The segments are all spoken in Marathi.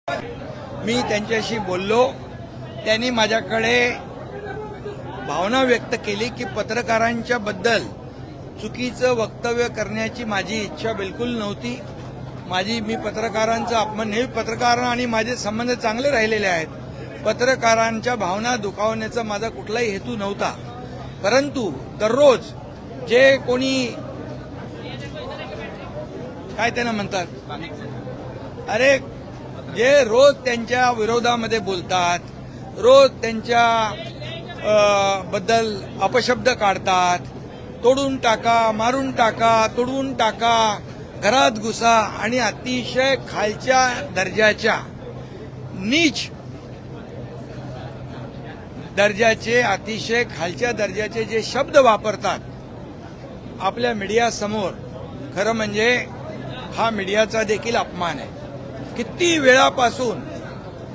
मी त्यांच्याशी बोललो, त्यांनी माझ्याकडे भावना व्यक्त केली की पत्रकारांच्या बद्दल चुकीचं वक्तव्य करण्याची माझी इच्छा बिलकुल नव्हती. मी पत्रकारांचा अपमान, नेहमी पत्रकार आणि माझे संबंध चांगले राहिलेले आहेत. पत्रकारांच्या भावना दुखावण्याचा माझा कुठलाही हेतू नव्हता. परंतु दररोज जे कोणी काय त्यांना म्हणतात, अरे जे रोज त्यांच्या विरोधामध्ये बोलतात, रोज त्यांच्या बद्दल अपशब्द काढतात, तोडून टाका, मारून टाका, तुडवून टाका, घरात घुसा आणि अतिशय खालच्या दर्जाच्या, नीच दर्जाचे, अतिशय खालच्या दर्जाचे जे शब्द वापरतात आपल्या मीडियासमोर, खरं म्हणजे हा मीडियाचा देखील अपमान आहे. किती वेळापासून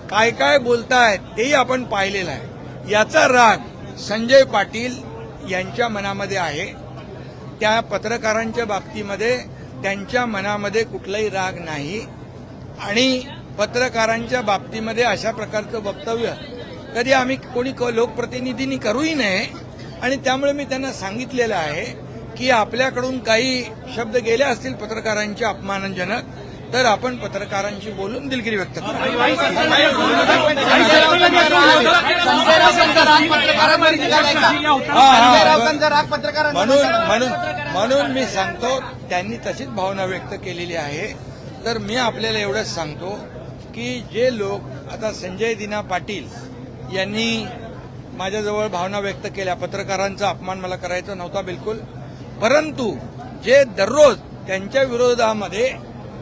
काय काय बोलतायत तेही आपण पाहिलेलं आहे. याचा राग संजय पाटील यांच्या मनामध्ये आहे. त्या पत्रकारांच्या बाबतीमध्ये त्यांच्या मनामध्ये कुठलाही राग नाही आणि पत्रकारांच्या बाबतीमध्ये अशा प्रकारचं वक्तव्य कधी आम्ही कोणी लोकप्रतिनिधींनी करूही नये. आणि त्यामुळे मी त्यांना सांगितलेलं आहे की आपल्याकडून काही शब्द गेले असतील पत्रकारांचे अपमानजनक, तर आपण पत्रकारांशी बोलून दिलगिरी व्यक्त करू. म्हणून मी सांगतो, त्यांनी तशीच भावना व्यक्त केलेली आहे. तर मी आपल्याला एवढंच सांगतो की जे लोक आता संजय दिना पाटील यांनी माझ्याजवळ भावना व्यक्त केल्या, पत्रकारांचा अपमान मला करायचा नव्हता बिलकुल. परंतु जे दररोज त्यांच्या विरोधामध्ये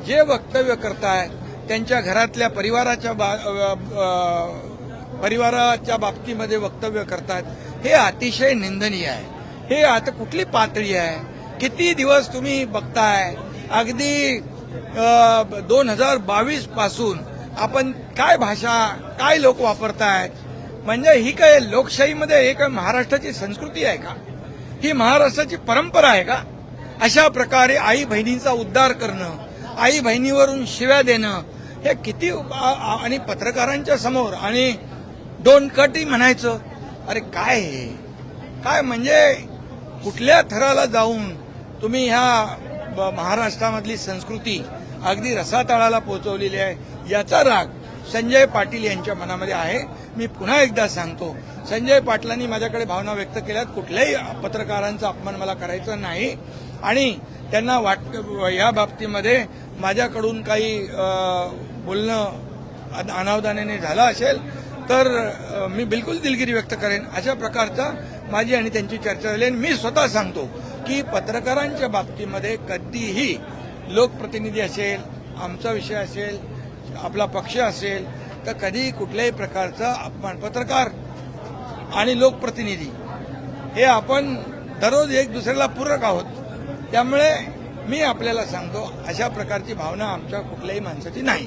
जे वक्तव्य करतायत, त्यांच्या घरातल्या परिवाराच्या बाबतीमध्ये वक्तव्य करतायत, हे अतिशय निंदनीय आहे. हे आता कुठली पातळी आहे? किती दिवस तुम्ही बघताय? अगदी 2022 पासून आपण काय भाषा, काय लोक वापरतायत? म्हणजे ही काय लोकशाहीमध्ये एक महाराष्ट्राची संस्कृती आहे का? ही महाराष्ट्राची परंपरा आहे का? अशा प्रकारे आई बहिणींचा उद्धार करणं, आई बहिणीवरून शिव्या देणं, हे किती, आणि पत्रकारांच्या समोर, आणि डोंट कटही म्हणायचं. अरे काय हे काय, म्हणजे कुठल्या थराला जाऊन तुम्ही ह्या महाराष्ट्रामधली संस्कृती अगदी रसातळाला पोहोचवलेली आहे. याचा राग संजय पाटील यांच्या मनामध्ये आहे. मी पुन्हा एकदा सांगतो, संजय पाटलांनी माझ्याकडे भावना व्यक्त केल्यात. कुठल्याही पत्रकारांचा अपमान मला करायचा नाही आणि त्यांना या बाबतीमध्ये माझ्याकडून काही बोलणं अनावधानाने झालं असेल तर मी बिलकुल दिलगिरी व्यक्त करेन. अशा प्रकारचा माझी आणि त्यांची चर्चा झाली. आणि मी स्वतः सांगतो की पत्रकारांच्या बाबतीमध्ये कधीही लोकप्रतिनिधी असेल, आमचा विषय असेल, आपला पक्ष असेल, तर कधी कुठल्याही प्रकारचा अपमान, पत्रकार आणि लोकप्रतिनिधी हे आपण दररोज एक दुसऱ्याला पूरक आहोत. त्यामुळे मी आपल्याला सांगतो, अशा प्रकारची भावना आमच्या कुठल्याही माणसाची नाही.